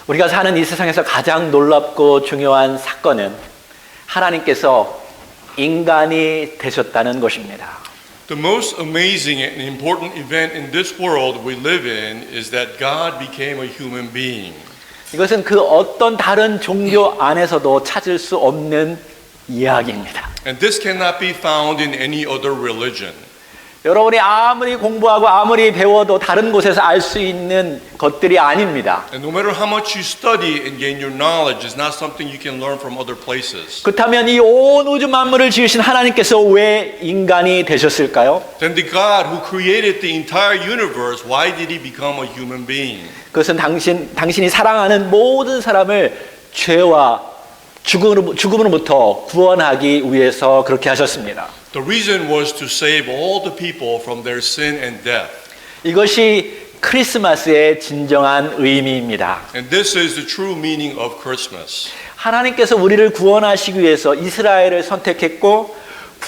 우리가 사는 이 세상에서 가장 놀랍고 중요한 사건은 하나님께서 인간이 되셨다는 것입니다. The most amazing and important event in this world we live in is that God became a human being. 이것은 그 어떤 다른 종교 안에서도 찾을 수 없는 이야기입니다. And this cannot be found in any other religion. 여러분이 아무리 공부하고 아무리 배워도 다른 곳에서 알 수 있는 것들이 아닙니다. And no matter how much you study and gain your knowledge, it's not something you can learn from other places. 그렇다면 이 온 우주 만물을 지으신 하나님께서 왜 인간이 되셨을까요? Then the God who created the entire universe, why did he become a human being? 그것은 당신이 사랑하는 모든 사람을 죄와 죽음으로부터 구원하기 위해서 그렇게 하셨습니다. The reason was to save all the people from their sin and death. 이것이 크리스마스의 진정한 의미입니다. And this is the true meaning of Christmas. 하나님께서 우리를 구원하시기 위해서 이스라엘을 선택했고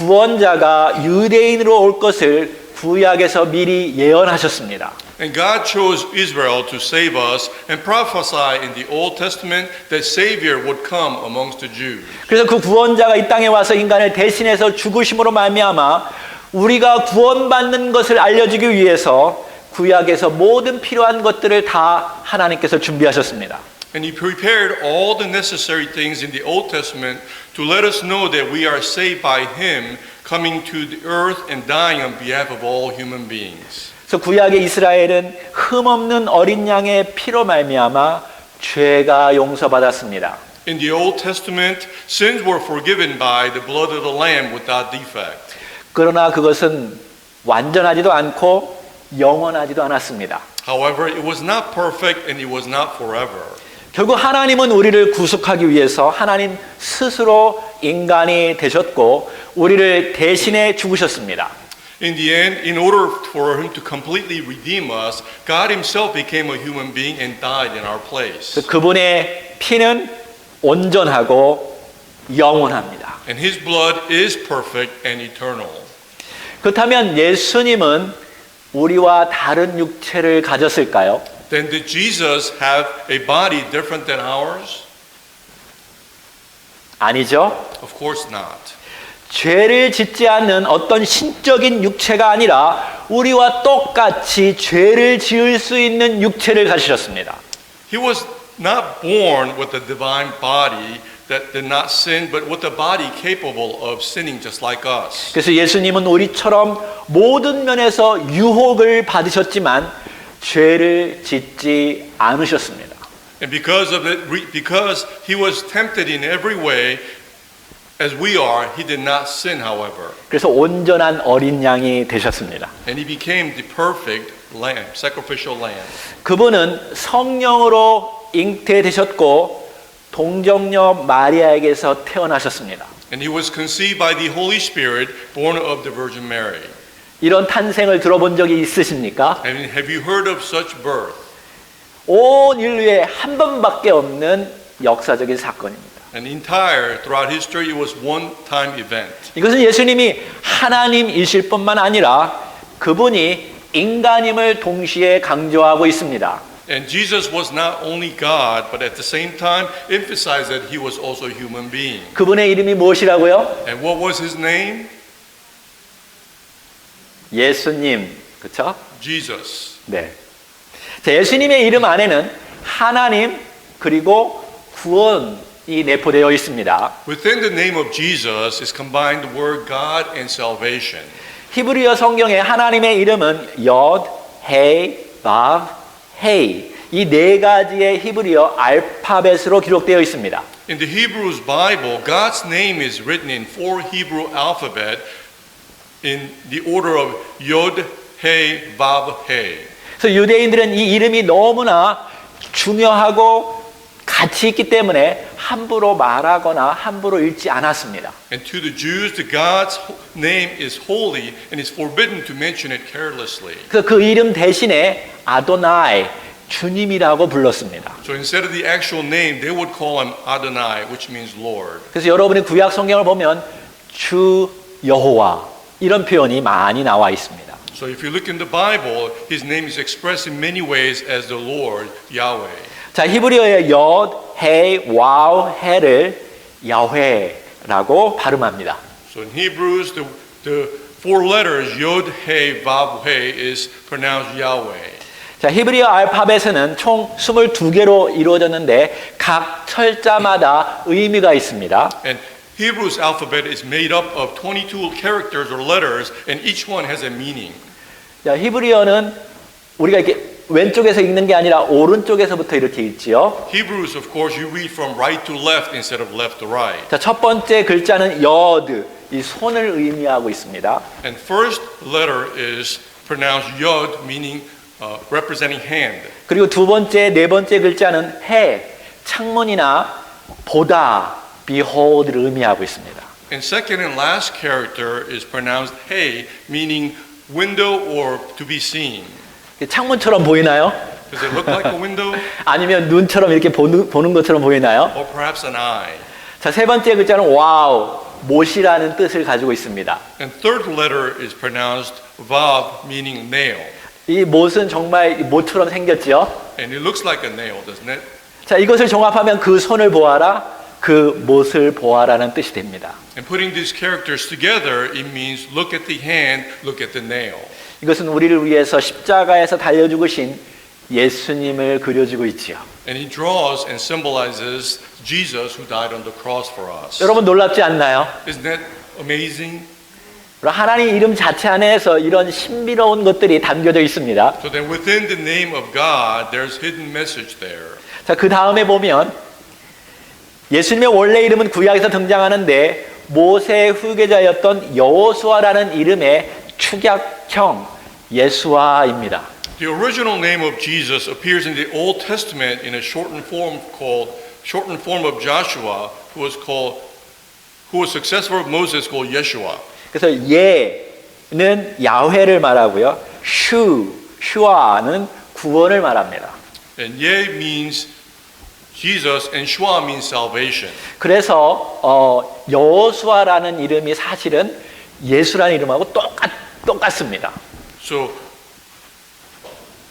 구원자가 유대인으로 올 것을 구약에서 미리 예언하셨습니다. And God chose Israel to save us and prophesy in the Old Testament that Savior would come amongst the Jews. 그래서 그 구원자가 이 땅에 와서 인간을 대신해서 죽으심으로 말미암아 우리가 구원받는 것을 알려주기 위해서 구약에서 모든 필요한 것들을 다 하나님께서 준비하셨습니다. And he prepared all the necessary things in the Old Testament to let us know that we are saved by him coming to the earth and dying on behalf of all human beings. 그래서 구약의 이스라엘은 흠없는 어린 양의 피로 말미암아 죄가 용서받았습니다. In the Old Testament, sins were forgiven by the blood of the Lamb without defect. 그러나 그것은 완전하지도 않고 영원하지도 않았습니다. However, it was not perfect and it was not forever. 결국 하나님은 우리를 구속하기 위해서 하나님 스스로 인간이 되셨고 우리를 대신해 죽으셨습니다. In the end, in order for him to completely redeem us, God himself became a human being and died in our place. 그분의 피는 온전하고 영원합니다. And his blood is perfect and eternal. 그렇다면 예수님은 우리와 다른 육체를 가졌을까요? Then did Jesus have a body different than ours? 아니죠. Of course not. 죄를 짓지 않는 어떤 신적인 육체가 아니라 우리와 똑같이 죄를 지을 수 있는 육체를 가지셨습니다. He was not born with a divine body that did not sin, but with a body capable of sinning just like us. 그래서 예수님은 우리처럼 모든 면에서 유혹을 받으셨지만 죄를 짓지 않으셨습니다. And because of it, because he was tempted in every way, as we are, he did not sin, however. 그래서 온전한 어린 양이 되셨습니다. And he became the perfect lamb, sacrificial lamb. 그분은 성령으로 잉태되셨고 동정녀 마리아에게서 태어나셨습니다. And he was conceived by the Holy Spirit, born of the Virgin Mary. 이런 탄생을 들어본 적이 있으십니까? And have you heard of such birth? 온 인류에 한 번밖에 없는 역사적인 사건입니다. And entire throughout history, it was one-time event. 이것은 예수님이 하나님이실 뿐만 아니라 그분이 인간임을 동시에 강조하고 있습니다. And Jesus was not only God, but at the same time emphasized that he was also a human being. 그분의 이름이 무엇이라고요? And what was his name? 예수님, 그렇죠? Jesus. 네. 자, 예수님의 이름 안에는 하나님 그리고 구원이 내포되어 있습니다. Within the name of Jesus is combined the word God and salvation. 히브리어 성경에 하나님의 이름은 옅, 헤이, 바브, 헤이 이 네 가지의 히브리어 알파벳으로 기록되어 있습니다. In the Hebrews Bible, God's name is written in 4 Hebrew alphabet in the order of Yod, He, Vav, He. 그래서 유대인들은 이 이름이 너무나 중요하고 가치 있기 때문에 함부로 말하거나 함부로 읽지 않았습니다. And to the Jews, God's name is holy and is forbidden to mention it carelessly. 그래서 그 이름 대신에 아도나이, 주님이라고 불렀습니다. So instead of the actual name, they would call him Adonai, which means Lord. 그래서 여러분이 구약 성경을 보면 주 여호와 이런 표현이 많이 나와 있습니다. So if you look in the Bible, his name is expressed in many ways as the Lord, Yahweh. 자, 히브리어의 엿, 해, 와우, 해를 야훼라고 발음합니다. So in Hebrews, the four letters Yod, He, Vav, He is pronounced Yahweh. 자, 히브리어 알파벳은 총 22개로 이루어졌는데 각 철자마다 의미가 있습니다. And Hebrew's alphabet is made up of 22 characters or letters, and each one has a meaning. 자, 히브리어는 우리가 이렇게 왼쪽에서 읽는 게 아니라 오른쪽에서부터 이렇게 읽지요. Hebrews, of course, you read from right to left instead of left to right. 자, 첫 번째 글자는 여드, 이 손을 의미하고 있습니다. And first letter is pronounced Yod, meaning representing hand. 그리고 두 번째, 네 번째 글자는 해, 창문이나 보다, behold를 의미하고 있습니다. And second and last character is pronounced He, meaning window or to be seen. 창문처럼 보이나요? Does it look like a window? 아니면 눈처럼 이렇게 보는 것처럼 보이나요? Or perhaps an eye. 자, 세 번째 글자는 와우, 못이라는 뜻을 가지고 있습니다. And third letter is pronounced Vav, meaning nail. 이 못은 정말 못처럼 생겼죠. And it looks like a nail, doesn't it? 자, 이것을 종합하면 그 손을 보아라, 그 못을 보아라는 뜻이 됩니다. And putting these characters together, it means look at the hand, look at the nail. 이것은 우리를 위해서 십자가에서 달려 죽으신 예수님을 그려주고 있지요. And he draws and symbolizes Jesus who died on the cross for us. 여러분 놀랍지 않나요? Isn't that amazing? 하나님 이름 자체 안에서 이런 신비로운 것들이 담겨져 있습니다. So then within the name of God, there's hidden message there. 자, 그 다음에 보면 예수님의 원래 이름은 구약에서 등장하는데 모세의 후계자였던 여호수아라는 이름의 축약형 예수아입니다. The original name of Jesus appears in the Old Testament in a shortened form of Joshua, who was successor of Moses, called Yeshua. 그래서 예는 야훼를 말하고요. 슈아는 구원을 말합니다. And Ye means Jesus, and Shua means salvation. 그래서 여호수아라는 이름이 사실은 예수라는 이름하고 똑같습니다. So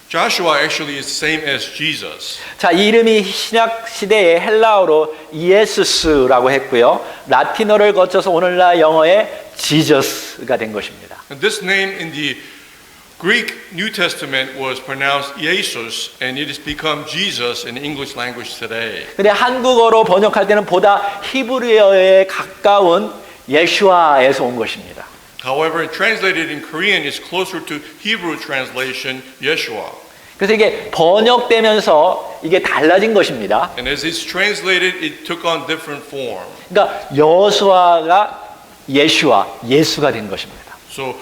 Joshua actually is the same as Jesus. 자, 이 이름이 신약 시대의 헬라어로 이에수스라고 했고요. 라틴어를 거쳐서 오늘날 영어의 지저스가 된 것입니다. And this name in the Greek New Testament was pronounced Jesus, and it has become Jesus in English language today. 근데 한국어로 번역할 때는 보다 히브리어에 가까운 예슈아에서 온 것입니다. However, translated in Korean is closer to Hebrew translation, Yeshua. 그래서 이게 번역되면서 이게 달라진 것입니다. And as it's translated, it took on different form. 그러니까 여호수아가 예슈아, 예수가 된 것입니다. So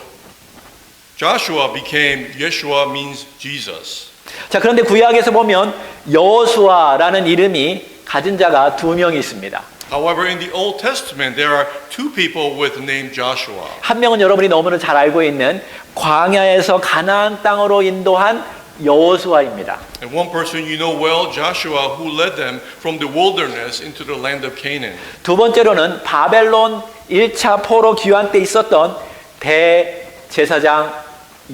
Joshua became Yeshua, means Jesus. 자, 그런데 구약에서 보면 여호수아라는 이름이 가진 자가 두 명이 있습니다. However, in the Old Testament, there are two people with the name Joshua. 한 명은 여러분이 너무나 잘 알고 있는 광야에서 가나안 땅으로 인도한 여호수아입니다. And one person you know well, Joshua, who led them from the wilderness into the land of Canaan. 두 번째로는 바벨론 1차 포로 귀환 때 있었던 대제사장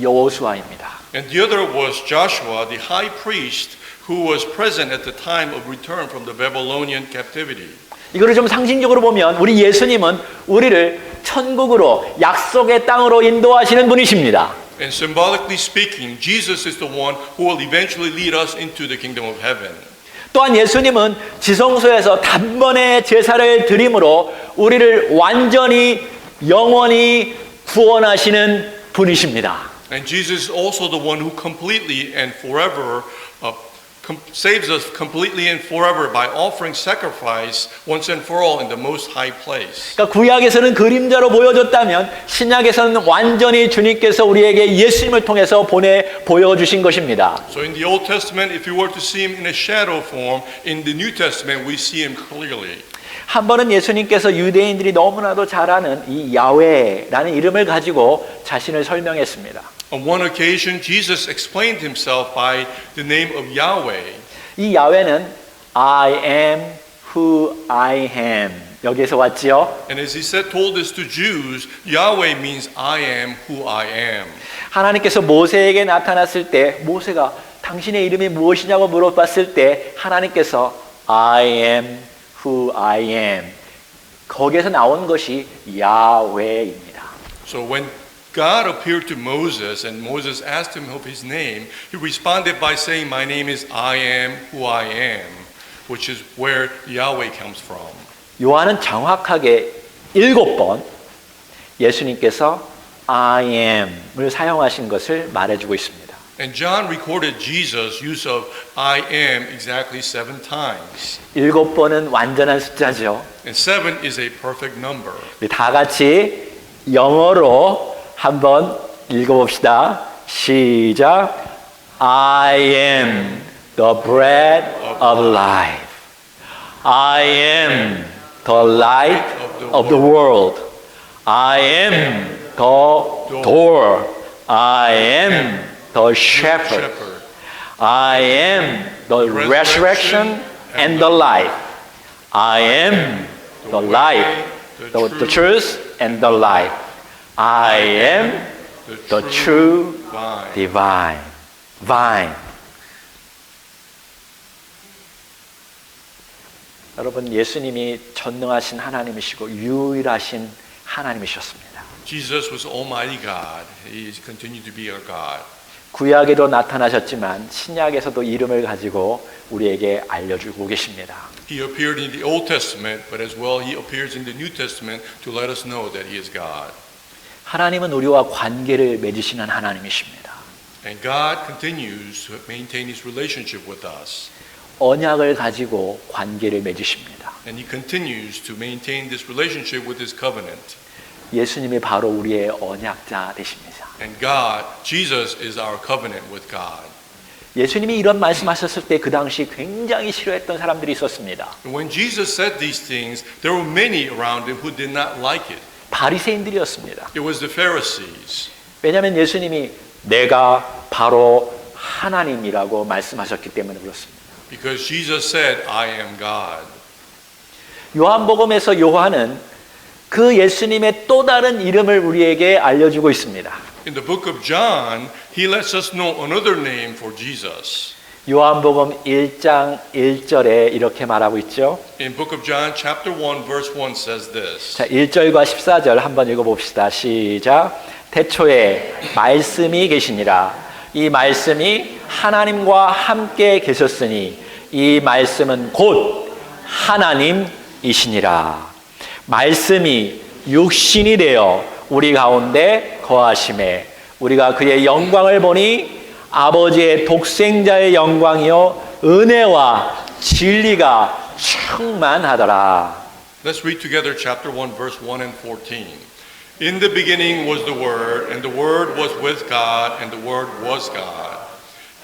여호수아입니다. And the other was Joshua, the high priest, who was present at the time of return from the Babylonian captivity. 이거를 좀 상징적으로 보면 우리 예수님은 우리를 천국으로 약속의 땅으로 인도하시는 분이십니다. And symbolically speaking, Jesus is the one who will eventually lead us into the kingdom of heaven. 또한 예수님은 지성소에서 단번에 제사를 드림으로 우리를 완전히 영원히 구원하시는 분이십니다. And Jesus is also the one who completely and forever saves us completely and forever by offering sacrifice once and for all in the most high place. 그러니까 구약에서는 그림자로 보여줬다면 신약에서는 완전히 주님께서 우리에게 예수님을 통해서 보여주신 것입니다. So in the Old Testament, if you were to see him in a shadow form, in the New Testament we see him clearly. 한 번은 예수님께서 유대인들이 너무나도 잘 아는 이 야훼라는 이름을 가지고 자신을 설명했습니다. On one occasion, Jesus explained himself by the name of Yahweh. 이 야훼는 I am who I am 여기에서 왔지요. And as he told this to Jews, Yahweh means I am who I am. 하나님께서 모세에게 나타났을 때 모세가 당신의 이름이 무엇이냐고 물어봤을 때 하나님께서 I am who I am. 거기에서 나온 것이 야훼입니다. So when God appeared to Moses and Moses asked him of his name, he responded by saying, "My name is I am who I am," which is where Yahweh comes from. 요한은 정확하게 7번 예수님께서 I am을 사용하신 것을 말해주고 있습니다. And John recorded Jesus' use of I am exactly 7 times. 7번은 완전한 숫자죠. And 7 is a perfect number. 우리 다 같이 영어로 한번 읽어봅시다. 시작. I am the bread of life. I am the light of the world. I am the door. I am the shepherd. I am the resurrection and the life. I am the light, the truth and the life. I am the true divine vine. 여러분, 예수님이 전능하신 하나님이시고 유일하신 하나님이셨습니다. Jesus was Almighty God. He continued to be our God. 구약에도 나타나셨지만 신약에서도 이름을 가지고 우리에게 알려주고 계십니다. He appeared in the Old Testament, but as well he appears in the New Testament to let us know that he is God. 하나님은 우리와 관계를 맺으시는 하나님이십니다. And God continues to maintain his relationship with us. 언약을 가지고 관계를 맺으십니다. And he continues to maintain this relationship with his covenant. 예수님이 바로 우리의 언약자 되십니다. And God, Jesus is our covenant with God. 예수님이 이런 말씀하셨을 때 그 당시 굉장히 싫어했던 사람들이 있었습니다. And when Jesus said these things, there were many around him who did not like it. 바리새인들이었습니다. It was the Pharisees. 왜냐하면 예수님이 내가 바로 하나님이라고 말씀하셨기 때문에 그렇습니다. Because Jesus said, I am God. 요한복음에서 요한은 그 예수님의 또 다른 이름을 우리에게 알려주고 있습니다. In the book of John, he lets us know another name for Jesus. 요한복음 1장 1절에 이렇게 말하고 있죠. In book of John, chapter 1, verse 1 says this. 자, 1절과 14절 한번 읽어봅시다. 시작. 태초에 말씀이 계시니라. 이 말씀이 하나님과 함께 계셨으니 이 말씀은 곧 하나님이시니라. 말씀이 육신이 되어 우리 가운데 거하심에 우리가 그의 영광을 보니 아버지의 독생자의 영광이요 은혜와 진리가 충만하더라. Let's read together chapter 1, verse 1 and 14. In the beginning was the Word, and the Word was with God, and the Word was God.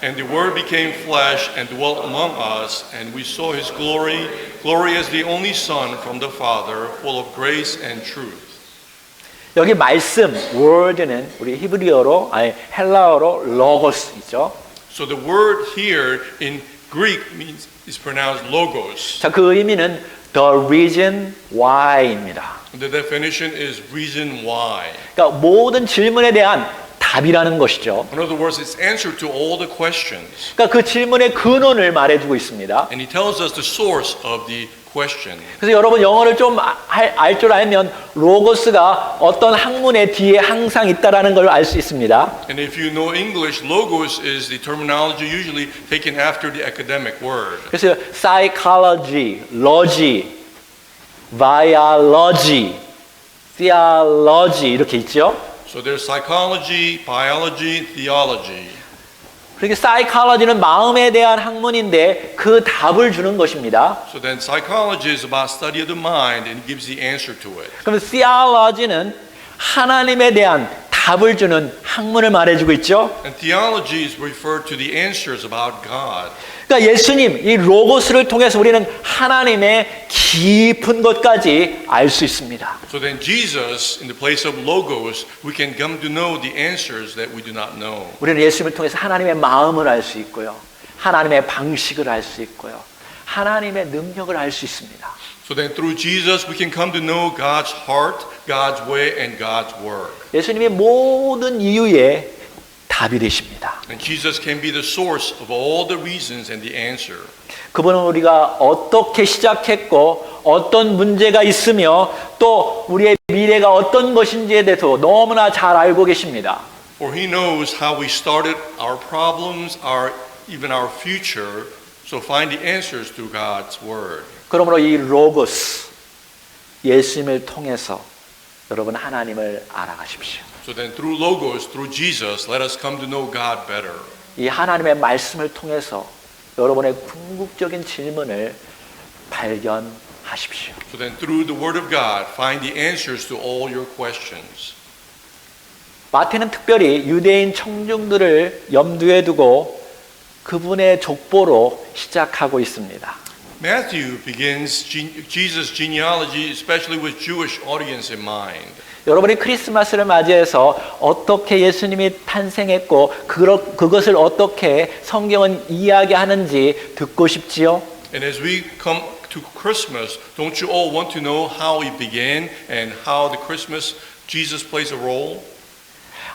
And the Word became flesh and dwelt among us, and we saw his glory, glory as the only Son from the Father, full of grace and truth. 여기 말씀, word는 우리 히브리어로 아니 헬라어로 로고스이죠. So the word here in Greek is pronounced logos. 자, 그 의미는 the reason why입니다. The definition is reason why. 그러니까 모든 질문에 대한 답이라는 것이죠. In other words, it's answer to all the questions. 그러니까 그 질문의 근원을 말해주고 있습니다. And he tells us the source of the question. 그래서 여러분 영어를 좀 알 줄 알면 로고스가 어떤 학문의 뒤에 항상 있다라는 걸 알 수 있습니다. And if you know English, logos is the terminology usually taken after the academic word. 그래서 psychology, logy, biology, theology 이렇게 있죠. So there's psychology, biology, theology. 그러니까 psychology는 마음에 대한 학문인데 그 답을 주는 것입니다. So then psychology is about study of the mind and gives the answer to it. 그럼 theology는 하나님에 대한 답을 주는 학문을 말해주고 있죠. And theology is referred to the answers about God. 그러니까 예수님, 이 로고스를 통해서 우리는 하나님의 깊은 것까지 알 수 있습니다. So then Jesus, in the place of logos, we can come to know the answers that we do not know. 우리는 예수님을 통해서 하나님의 마음을 알 수 있고요. 하나님의 방식을 알 수 있고요. 하나님의 능력을 알 수 있습니다. So then through Jesus, we can come to know God's heart, God's way, and God's work. 예수님의 모든 이유에 답이 되십니다. And Jesus can be the source of all the reasons and the answer. 그분은 우리가 어떻게 시작했고 어떤 문제가 있으며 또 우리의 미래가 어떤 것인지에 대해서 너무나 잘 알고 계십니다. For he knows how we started, our problems, even our future. So find the answers through God's word. 그러므로 이 로고스 예수님을 통해서 여러분 하나님을 알아가십시오. So then through Logos, through Jesus, let us come to know God better. 이 하나님의 말씀을 통해서 여러분의 궁극적인 질문을 발견하십시오. So then through the word of God, find the answers to all your questions. 마태는 특별히 유대인 청중들을 염두에 두고 그분의 족보로 시작하고 있습니다. Matthew begins Jesus' genealogy, especially with Jewish audience in mind. 여러분이 크리스마스를 맞이해서 어떻게 예수님이 탄생했고 그것을 어떻게 성경은 이야기하는지 듣고 싶지요? And as we come to Christmas, don't you all want to know how he began and how the Christmas Jesus plays a role?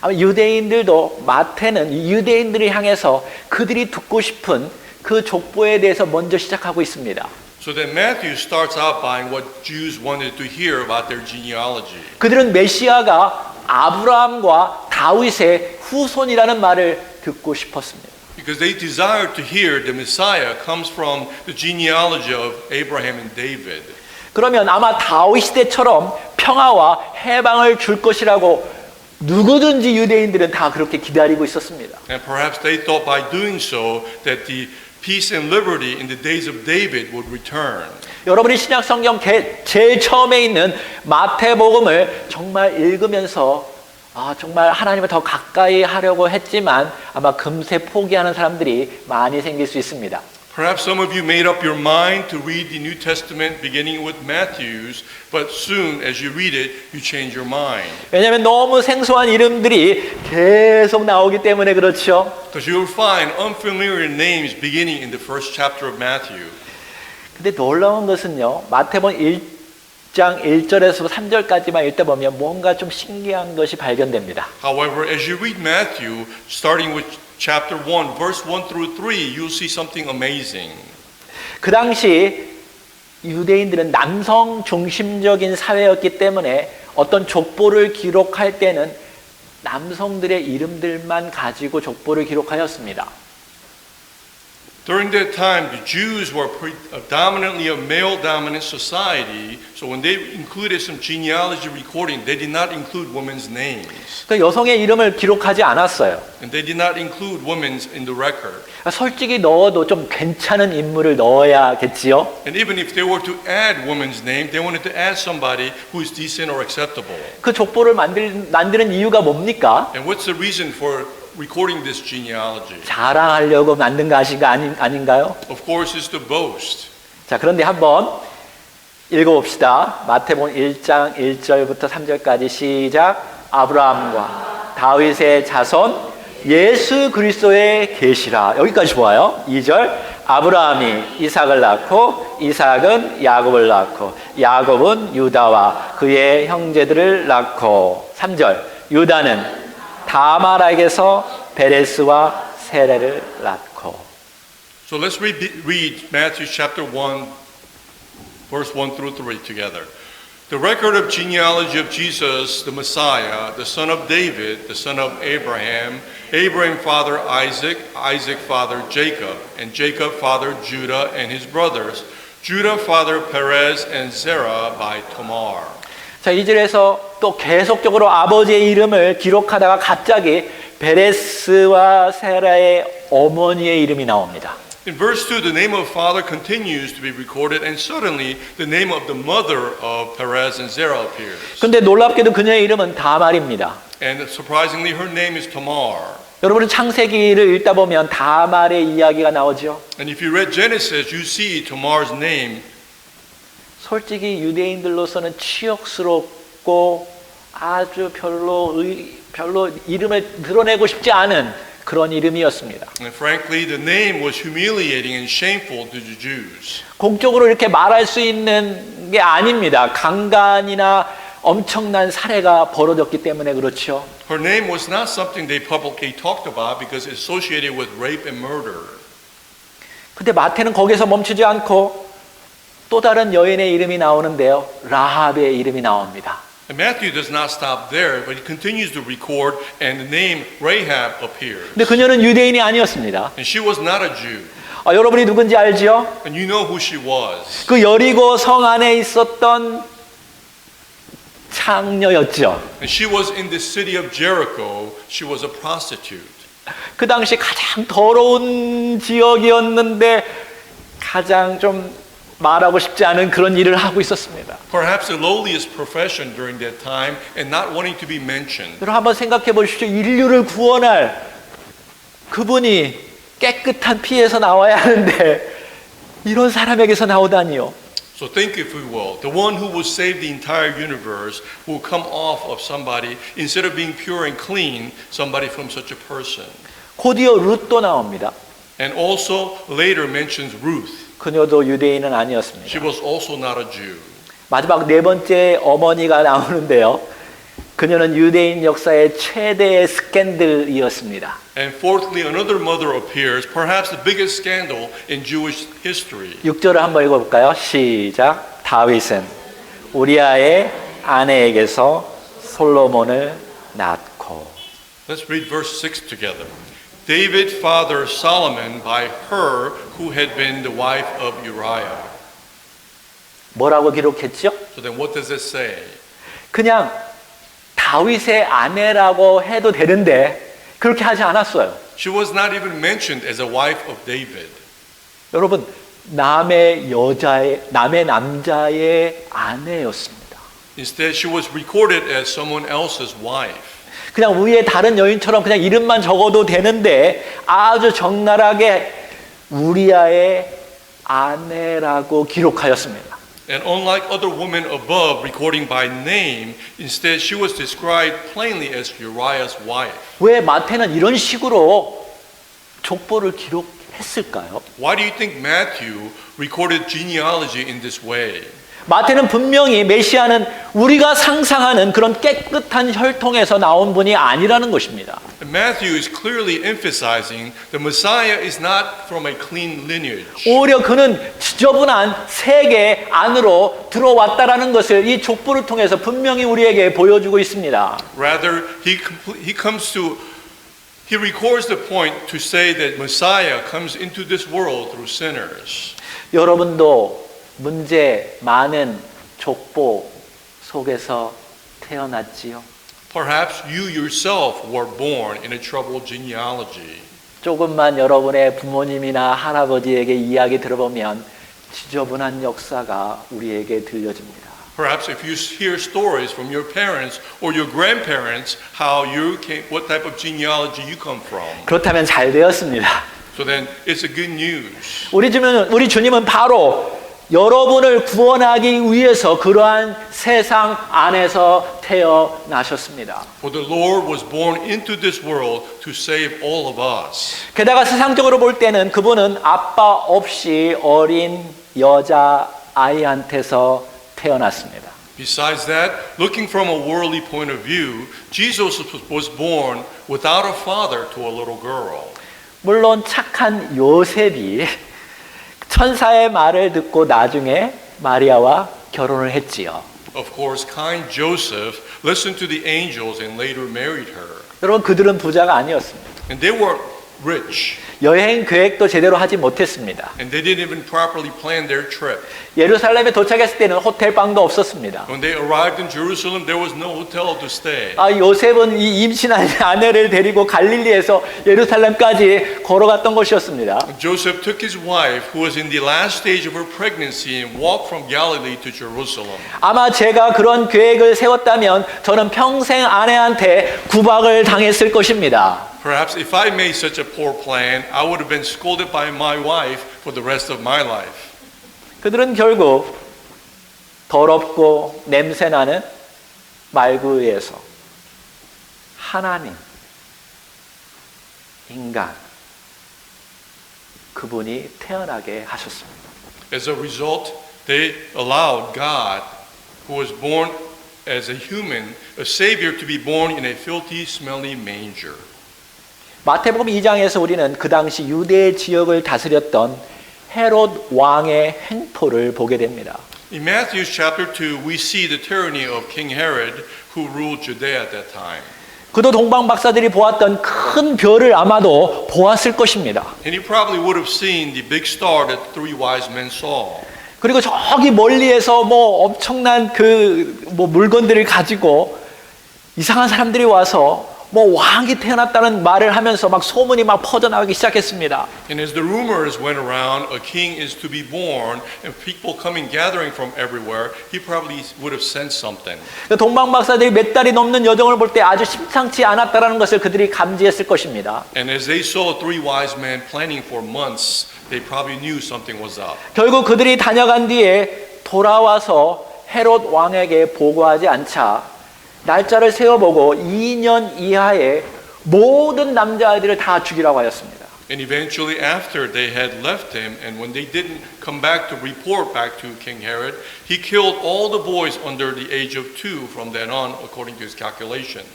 아마 유대인들도 마태는 유대인들을 향해서 그들이 듣고 싶은 그 족보에 대해서 먼저 시작하고 있습니다. So then Matthew starts out by what Jews wanted to hear about their genealogy. 그들은 메시아가 아브라함과 다윗의 후손이라는 말을 듣고 싶었습니다. Because they desired to hear the Messiah comes from the genealogy of Abraham and David. 그러면 아마 다윗 시대처럼 평화와 해방을 줄 것이라고 누구든지 유대인들은 다 그렇게 기다리고 있었습니다. And perhaps they thought by doing so that the peace and liberty in the days of David would return. 여러분이 신약 성경 제일 처음에 있는 마태복음을 정말 읽으면서 정말 하나님을 더 가까이 하려고 했지만 아마 금세 포기하는 사람들이 많이 생길 수 있습니다. Perhaps some of you made up your mind to read the New Testament beginning with Matthew's, but soon as you read it, you change your mind. 왜냐하면 너무 생소한 이름들이 계속 나오기 때문에 그렇죠. Because you will find unfamiliar names beginning in the first chapter of Matthew. 근데 놀라운 것은요. 마태복음 1장 1절에서 3절까지만 읽다 보면 뭔가 좀 신기한 것이 발견됩니다. However, as you read Matthew, starting with chapter 1, verse 1 through 3, you'll see something amazing. 그 당시 유대인들은 남성 중심적인 사회였기 때문에 어떤 족보를 기록할 때는 남성들의 이름들만 가지고 족보를 기록하였습니다. During that time, the Jews were predominantly a male-dominant society, so when they included some genealogy recording, they did not include women's names. 그 여성의 이름을 기록하지 않았어요. And they did not include women's in the record. 솔직히 넣어도 좀 괜찮은 인물을 넣어야겠지요. And even if they were to add women's name, they wanted to add somebody who is decent or acceptable. 그 족보를 만드는 이유가 뭡니까? And what's the reason for recording this genealogy? 자랑하려고 만든 것이 아닌가요? Of course, it's to boast. 자, 그런데 한번 읽어봅시다. 마태복음 1장 1절부터 3절까지 시작. 아브라함과 다윗의 자손 예수 그리스도의 계시라. 여기까지 좋아요. 2절. 아브라함이 이삭을 낳고 이삭은 야곱을 낳고 야곱은 유다와 그의 형제들을 낳고 3절. 유다는 다말에게서 베레스와 세레를 낳고. So let's read Matthew chapter 1, verse 1 through 3 together. The record of genealogy of Jesus, the Messiah, the son of David, the son of Abraham, Abraham father Isaac, Isaac father Jacob, and Jacob father Judah and his brothers, Judah father Perez and Zerah by Tamar. 자, 이 절에서 또 계속적으로 아버지의 이름을 기록하다가 갑자기 베레스와 세라의 어머니의 이름이 나옵니다. In verse 2, the name of father continues to be recorded, and suddenly the name of the mother of Perez and Zerah appears. 근데 놀랍게도 그녀의 이름은 다말입니다. And surprisingly, her name is Tamar. 여러분은 창세기를 읽다 보면 다말의 이야기가 나오죠. And if you read Genesis, you see Tamar's name. 솔직히 유대인들로서는 치욕스럽고 아주 별로 이름을 드러내고 싶지 않은 그런 이름이었습니다. And frankly, the name was humiliating and shameful to the Jews. 공적으로 이렇게 말할 수 있는 게 아닙니다. 강간이나 엄청난 살해가 벌어졌기 때문에 그렇죠. Her name was not something they publicly talked about because it's associated with rape and murder. 근데 마태는 거기서 멈추지 않고 또 다른 여인의 이름이 나오는데요. 라합의 이름이 나옵니다. And Matthew does not stop there, but he continues to record, and the name Rahab appears. 근데 그녀는 유대인이 아니었습니다. And she was not a Jew. 여러분이 누군지 알지요? And you know who she was. 그 여리고 성 안에 있었던 창녀였죠. And she was in the city of Jericho. She was a prostitute. 그 당시 가장 더러운 지역이었는데 가장 좀 말하고 싶지 않은 그런 일을 하고 있었습니다. Perhaps the lowliest profession during that time and not wanting to be mentioned. 여러분 한번 생각해 보십시오. 인류를 구원할 그분이 깨끗한 피에서 나와야 하는데 이런 사람에게서 나오다니요. So think, if you will, the one who will save the entire universe will come off of somebody, instead of being pure and clean, somebody from such a person. 곧이어 룻도 나옵니다. And also later mentions Ruth. 그녀도 유대인은 She 아니었습니다. was also not a Jew. 마지막 네 번째 어머니가 나오는데요. 그녀는 유대인 역사의 최대의 스캔들이었습니다. And fourthly, another mother appears, perhaps the biggest scandal in Jewish history. 6절을 한번 읽어볼까요? 시작. 다윗은 우리아의 아내에게서 솔로몬을 낳고. Let's read verse 6 together. David fathered Solomon by her who had been the wife of Uriah. 뭐라고 기록했죠? So then what does it say? 그냥 다윗의 아내라고 해도 되는데 그렇게 하지 않았어요. She was not even mentioned as a wife of David. 여러분, 남의 남자의 아내였습니다. Instead, she was recorded as someone else's wife. 그냥 위에 다른 여인처럼 그냥 이름만 적어도 되는데 아주 적나라하게 우리아의 아내라고 기록하였습니다. And unlike other women above recording by name, instead she was described plainly as Uriah's wife. 왜 마태는 이런 식으로 족보를 기록했을까요? Why do you think Matthew recorded genealogy in this way? 마태는 분명히 메시아는 우리가 상상하는 그런 깨끗한 혈통에서 나온 분이 아니라는 것입니다. And Matthew is clearly emphasizing the Messiah is not from a clean lineage. 오히려 그는 지저분한 세계 안으로 들어왔다라는 것을 이 족보를 통해서 분명히 우리에게 보여주고 있습니다. Rather, he records the point to say that Messiah comes into this world through sinners. 여러분도 문제 많은 족보 속에서 태어났지요. Perhaps you yourself were born in a troubled genealogy. 조금만 여러분의 부모님이나 할아버지에게 이야기 들어보면 지저분한 역사가 우리에게 들려집니다. Perhaps if you hear stories from your parents or your grandparents, what type of genealogy you come from. 그렇다면 잘 되었습니다. So then it's a good news. 우리 주님은 바로 여러분을 구원하기 위해서 그러한 세상 안에서 태어나셨습니다. For the Lord was born into this world to save all of us. 게다가 세상적으로 볼 때는 그분은 아빠 없이 어린 여자 아이한테서 태어났습니다. Besides that, looking from a worldly point of view, Jesus was born without a father to a little girl. 물론 착한 요셉이 천사의 말을 듣고 나중에 마리아와 결혼을 했지요. Of course, kind Joseph listened to the angels and later married her. 여러분 그들은 부자가 아니었습니다. And they weren't rich. 여행 계획도 제대로 하지 못했습니다. And they didn't even properly plan their trip. 예루살렘에 도착했을 때는 호텔 방도 없었습니다. When they arrived in Jerusalem, there was no hotel to stay. 요셉은 이 임신한 아내를 데리고 갈릴리에서 예루살렘까지 걸어갔던 것이었습니다. Joseph took his wife, who was in the last stage of her pregnancy, and walked from Galilee to Jerusalem. 아마 제가 그런 계획을 세웠다면 저는 평생 아내한테 구박을 당했을 것입니다. Perhaps if I made such a poor plan, I would have been scolded by my wife for the rest of my life. 그들은 결국 더럽고 냄새나는 말구에서 하나님, 인간, 그분이 태어나게 하셨습니다. As a result, they allowed God, who was born as a human, a savior to be born in a filthy, smelly manger. 마태복음 2장에서 우리는 그 당시 유대 지역을 다스렸던 헤롯 왕의 횡포를 보게 됩니다. In Matthew chapter 2, we see the tyranny of King Herod who ruled Judea at that time. 그도 동방 박사들이 보았던 큰 별을 아마도 보았을 것입니다. And he probably would have seen the big star that the three wise men saw. 그리고 저기 멀리에서 뭐 엄청난 물건들을 가지고 이상한 사람들이 와서 뭐 왕이 태어났다는 말을 하면서 막 소문이 막 퍼져나가기 시작했습니다. And as the rumors went around, a king is to be born, and people coming gathering from everywhere, he probably would have sensed something. 동방 박사들이 몇 달이 넘는 여정을 볼 때 아주 심상치 않았다라는 것을 그들이 감지했을 것입니다. And as they saw three wise men planning for months, they probably knew something was up. 결국 그들이 다녀간 뒤에 돌아와서 헤롯 왕에게 보고하지 않자 날짜를 세워보고 2년 이하의 모든 남자아이들을 다 죽이라고 하였습니다. And eventually after they had left him, and when they didn't come back to report back to King Herod, he killed all the boys under the age of 2 from then on, according to his calculation.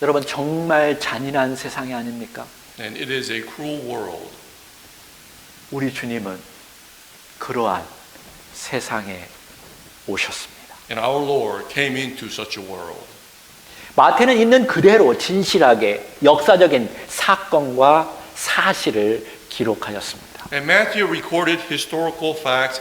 여러분 정말 잔인한 세상이 아닙니까? And it is a cruel world. 우리 주님은 그러한 세상에 오셨습니다. And our Lord came into such a world. 마태는 있는 그대로 진실하게 역사적인 사건과 사실을 기록하였습니다. And Matthew recorded historical facts,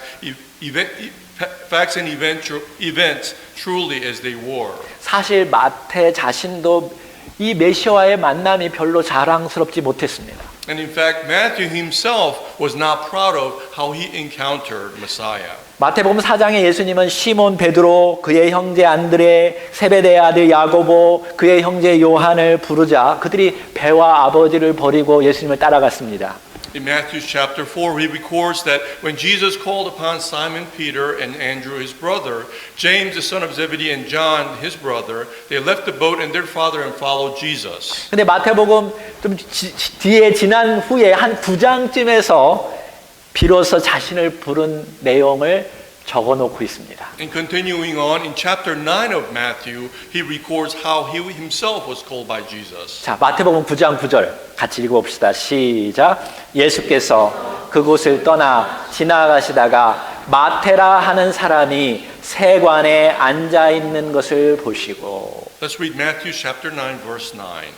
facts and events truly as they were. 사실 마태 자신도 이 메시아와의 만남이 별로 자랑스럽지 못했습니다. And in fact, Matthew himself was not proud of how he encountered Messiah. 마태복음 4장에 예수님은 시몬 베드로, 그의 형제 안드레, 세베대의 아들 야고보, 그의 형제 요한을 부르자 그들이 배와 아버지를 버리고 예수님을 따라갔습니다. In Matthew chapter 4, he records that when Jesus called upon Simon Peter and Andrew his brother, James the son of Zebedee and John his brother, they left the boat and their father and followed Jesus. 근데 마태복음 좀 뒤에 지난 후에 한 9장쯤에서 비로소 자신을 부른 내용을 적어 놓고 있습니다. And continuing on, in chapter 9 of Matthew, he records how he himself was called by Jesus. 자, 마태복음 9장 9절 같이 읽어봅시다. 시작. 예수께서 그곳을 떠나 지나가시다가 마테라 하는 사람이 세관에 앉아 있는 것을 보시고. Let's read Matthew chapter 9 verse 9.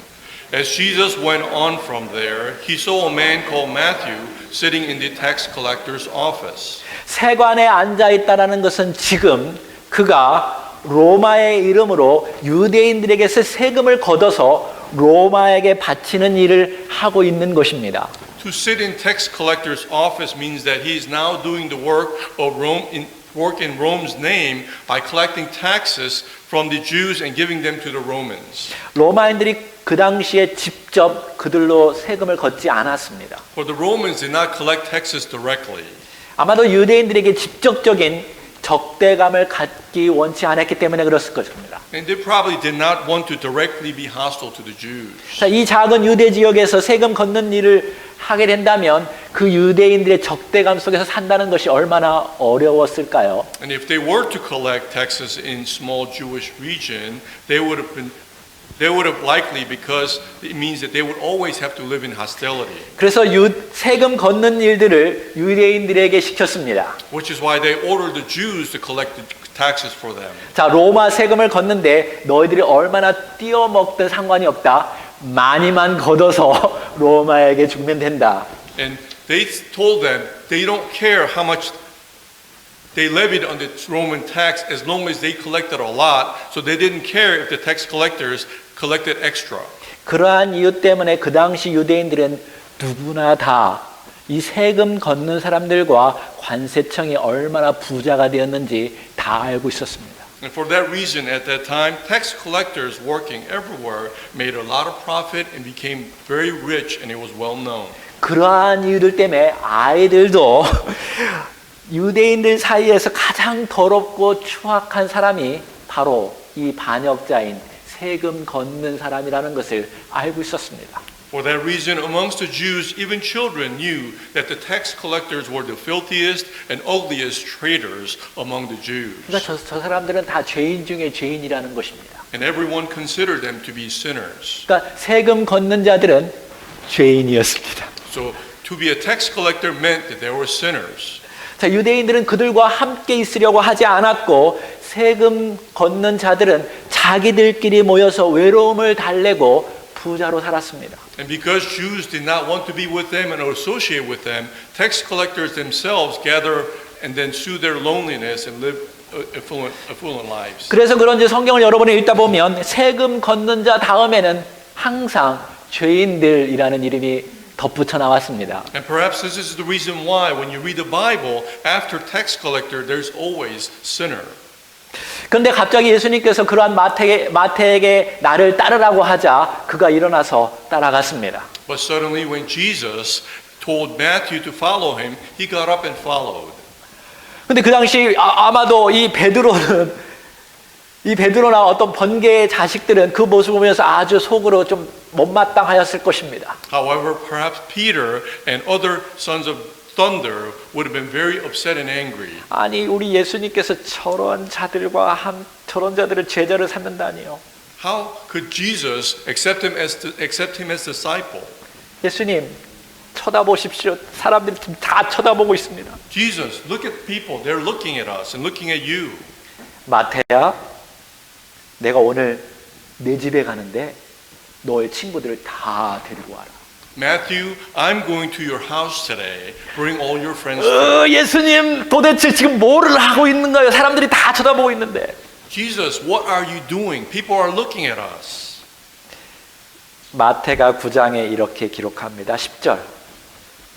As Jesus went on from there, he saw a man called Matthew sitting in the tax collector's office. 세관에 앉아 있다라는 것은 지금 그가 로마의 이름으로 유대인들에게서 세금을 걷어서 로마에게 바치는 일을 하고 있는 것입니다. To sit in tax collector's office means that he is now doing the work of work in Rome's name by collecting taxes from the Jews and giving them to the Romans. 로마인들이 그 당시에 직접 그들로 세금을 걷지 않았습니다. For the Romans did not collect taxes directly. 아마도 유대인들에게 직접적인 적대감을 갖기 원치 않았기 때문에 그랬을 것입니다. And they probably did not want to directly be hostile to the Jews. 자, 이 작은 유대 지역에서 세금 걷는 일을 하게 된다면 그 유대인들의 적대감 속에서 산다는 것이 얼마나 어려웠을까요? And if they were to collect taxes in small Jewish region, they would have likely, because it means that they would always have to live in hostility. 그래서 세금 걷는 일들을 유대인들에게 시켰습니다. Which is why they ordered the Jews to collect the taxes for them. 자, 로마 세금을 걷는데 너희들이 얼마나 띄어먹든 상관이 없다. 많이만 걷어서 로마에게 주면 된다. And they told them they don't care how much they levied on the Roman tax as long as they collected a lot. So they didn't care if the tax collectors collected extra. 그러한 이유 때문에 그 당시 유대인들은 누구나 다 이 세금 걷는 사람들과 관세청이 얼마나 부자가 되었는지 다 알고 있었습니다. And for that reason, at that time, tax collectors working everywhere made a lot of profit and became very rich, and it was well known. 그러한 이유들 때문에 아이들도 유대인들 사이에서 가장 더럽고 추악한 사람이 바로 이 반역자인 세금 걷는 사람이라는 것을 알고 있었습니다. For that reason, amongst the Jews, even children knew that the tax collectors were the filthiest and ugliest traitors among the Jews. 그러니까 저 사람들은 다 죄인 중에 죄인이라는 것입니다. And everyone considered them to be sinners. 그러니까 세금 걷는 자들은 죄인이었습니다. So to be a tax collector meant that they were sinners. 자, 유대인들은 그들과 함께 있으려고 하지 않았고 세금 걷는 자들은 자기들끼리 모여서 외로움을 달래고 부자로 살았습니다. And because Jews did not want to be with them and associate with them, tax collectors themselves gather and then soothe their loneliness and live affluent lives. 그래서 그런지 성경을 여러분이 읽다 보면 세금 걷는 자 다음에는 항상 죄인들이라는 이름이 덧붙여 나왔습니다. And perhaps this is the reason why when you read the Bible, after tax collector, there's always sinner. 그런데 갑자기 예수님께서 그러한 마태에게 나를 따르라고 하자 그가 일어나서 따라갔습니다. But suddenly when Jesus told Matthew to follow him, he got up and followed. 근데 그 당시 아마도 이 베드로나 어떤 번개의 자식들은 그 모습을 보면서 아주 속으로 좀 못마땅하였을 것입니다. However, perhaps Peter and other sons of thunder would have been very upset and angry. 아니 우리 예수님께서 저런 자들을 제자를 삼는다니요. How could Jesus accept him as disciple? 예수님 쳐다보십시오. 사람들이 지금 다 쳐다보고 있습니다. Jesus, look at people. They're looking at us and looking at you. 마태야, 내가 오늘 내 집에 가는데 너의 친구들을 다 데리고 와라. Matthew, I'm going to your house today. Bring all your friends. To 예수님 도대체 지금 뭐를 하고 있는가요? 사람들이 다 쳐다보고 있는데. Jesus, what are you doing? People are looking at us. 마태가 9장에 이렇게 기록합니다. 10절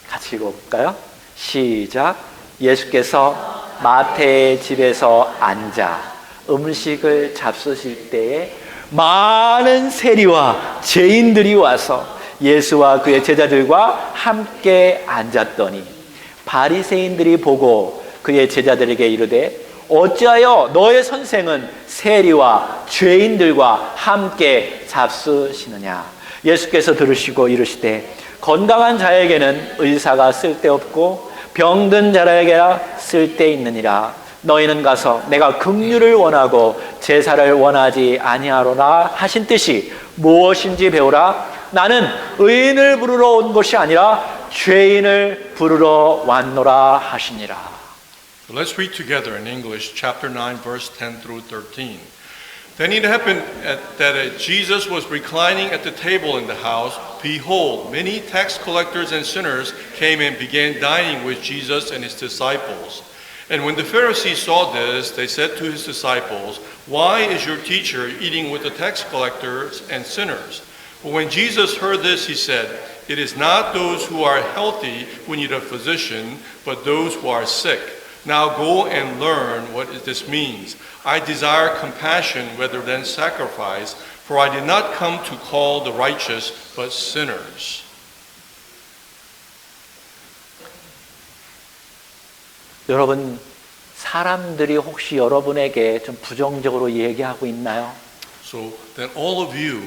같이 읽어볼까요? 시작. 예수께서 마태의 집에서 앉아 음식을 잡수실 때에 많은 세리와 죄인들이 와서 예수와 그의 제자들과 함께 앉았더니 바리새인들이 보고 그의 제자들에게 이르되 어찌하여 너의 선생은 세리와 죄인들과 함께 잡수시느냐. 예수께서 들으시고 이르시되 건강한 자에게는 의사가 쓸데없고 병든 자에게라 쓸데있느니라. 너희는 가서 내가 긍휼을 원하고 제사를 원하지 아니하로나 하신 뜻이 무엇인지 배우라. 나는 의인을 부르러 온 것이 아니라 죄인을 부르러 왔노라 하시니라. Let's read together in English, chapter 9, verse 10 through 13. Then it happened that as Jesus was reclining at the table in the house, behold, many tax collectors and sinners came and began dining with Jesus and his disciples. And when the Pharisees saw this, they said to his disciples, "Why is your teacher eating with the tax collectors and sinners?" But when Jesus heard this, he said, "It is not those who are healthy who need a physician, but those who are sick. Now go and learn what this means. I desire compassion rather than sacrifice, for I did not come to call the righteous, but sinners." 여러분, 사람들이 혹시 여러분에게 좀 부정적으로 얘기하고 있나요? So then all of you,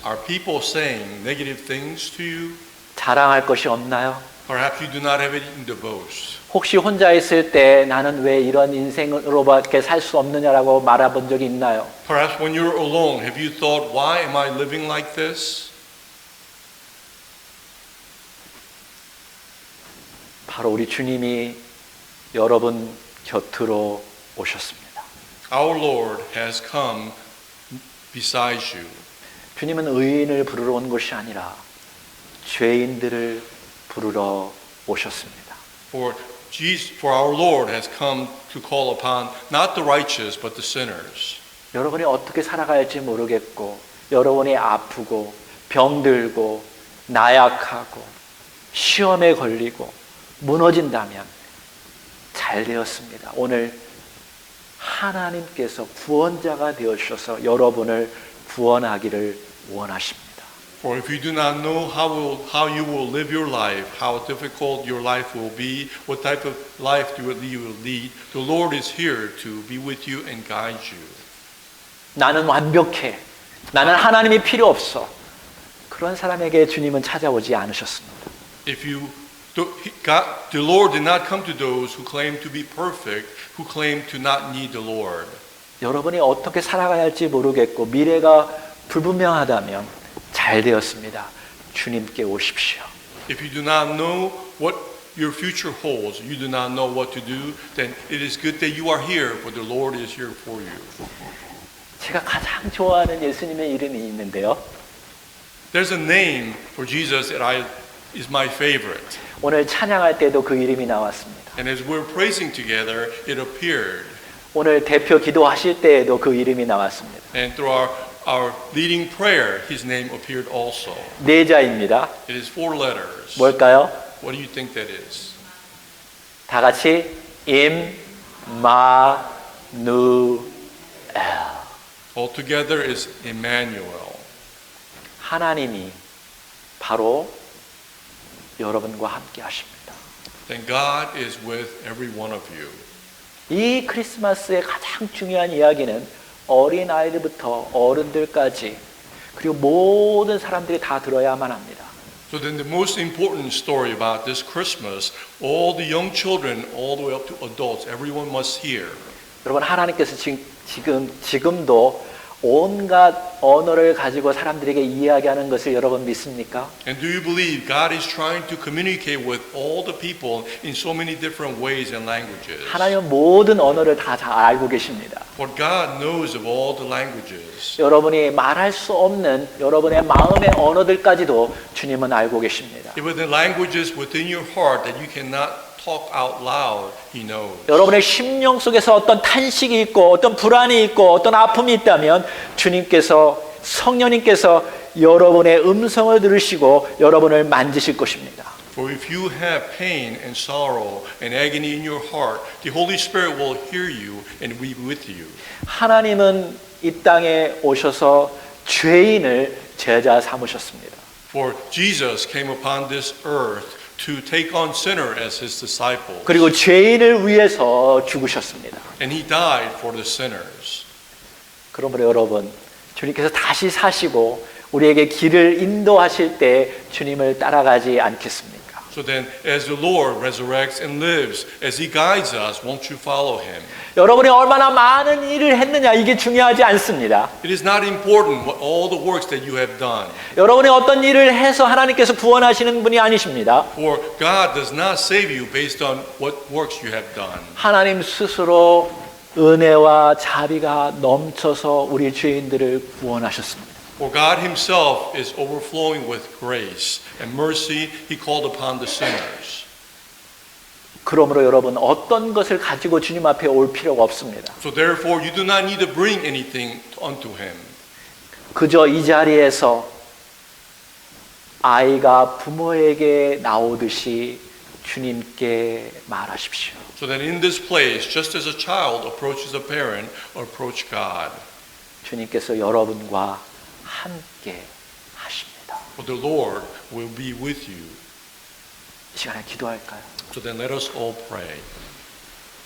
are people saying negative things to you? 자랑할 것이 없나요? Perhaps you do not have anything to boast. 혹시 혼자 있을 때 나는 왜 이런 인생으로밖에 살 수 없느냐라고 말해본 적이 있나요? Perhaps when you're alone, have you thought, why am I living like this? 바로 우리 주님이 여러분 곁으로 오셨습니다. Our Lord has come beside you. 주님은 의인을 부르러 온 것이 아니라 죄인들을 부르러 오셨습니다. For our Lord has come to call upon not the righteous but the sinners. 여러분이 어떻게 살아갈지 모르겠고 여러분이 아프고 병들고 나약하고 시험에 걸리고 무너진다면 잘 되었습니다. 오늘 하나님께서 구원자가 되어 주셔서 여러분을 구원하기를 원하십니다. For if you do not know how you will live your life, how difficult your life will be, what type of life you will lead, the Lord is here to be with you and guide you. 나는 완벽해. 나는 하나님이 필요 없어. 그런 사람에게 주님은 찾아오지 않으셨습니다. If you the Lord did not come to those who claim to be perfect, who claim to not need the Lord. 여러분이 어떻게 살아가야 할지 모르겠고 미래가 불분명하다면 잘 되었습니다. 주님께 오십시오. If you do not know what your future holds, you do not know what to do, then it is good that you are here, for the Lord is here for you. 제가 가장 좋아하는 예수님의 이름이 있는데요. There's a name for Jesus that is my favorite. 오늘 찬양할 때도 그 이름이 나왔습니다. And as we're praising together, it appeared. 오늘 대표 기도하실 때에도 그 이름이 나왔습니다. And through our leading prayer, his name appeared also. 네 자입니다. It is 4 letters. 뭘까요? What do you think that is? 다 같이 임마누엘. Altogether is Emmanuel. 하나님이 바로 여러분과 함께 하십니다. Then God is with every one of you. 이 크리스마스의 가장 중요한 이야기는 어린 아이들부터 어른들까지 그리고 모든 사람들이 다 들어야만 합니다. So then the most important story about this Christmas, all the young children, all the way up to adults, everyone must hear. 여러분 하나님께서 지금도 온갖 언어를 가지고 사람들에게 이야기하는 것을 여러분 믿습니까? And do you believe God is trying to communicate with all the people in so many different ways and languages? 하나님은 모든 언어를 다 잘 알고 계십니다. For God knows of all the languages. 여러분이 말할 수 없는 여러분의 마음의 언어들까지도 주님은 알고 계십니다. Even the languages within your heart that you cannot talk out loud, He knows. 여러분의 심령 속에서 어떤 탄식이 있고 어떤 불안이 있고 어떤 아픔이 있다면 주님께서 성령님께서 여러분의 음성을 들으시고 여러분을 만지실 것입니다. For if you have pain and sorrow and agony in your heart, the Holy Spirit will hear you and be with you. 하나님은 이 땅에 오셔서 죄인을 제자 삼으셨습니다. For Jesus came upon this earth to take on sinner as his disciples. 그리고 죄인을 위해서 죽으셨습니다. And he died for the sinners. 그러므로 여러분, 주님께서 다시 사시고 우리에게 길을 인도하실 때 주님을 따라가지 않겠습니까? So then, as the Lord resurrects and lives, as he guides us, won't you follow him? 여러분이 얼마나 많은 일을 했느냐 이게 중요하지 않습니다. It is not important what all the works that you have done. 여러분이 어떤 일을 해서 하나님께서 구원하시는 분이 아니십니다. For God does not save you based on what works you have done. 하나님 스스로 은혜와 자비가 넘쳐서 우리 죄인들을 구원하셨습니다. For God himself is overflowing with grace and mercy. He called upon the sinners. 그러므로 여러분 어떤 것을 가지고 주님 앞에 올 필요가 없습니다. So therefore, you do not need to bring anything unto him. 그저 이 자리에서 아이가 부모에게 나오듯이 주님께 말하십시오. So that in this place, just as a child approaches a parent, approach God. 주님께서 여러분과 함께 하십니다. For the Lord will be with you. 이 시간에 기도할까요? So then let us all pray.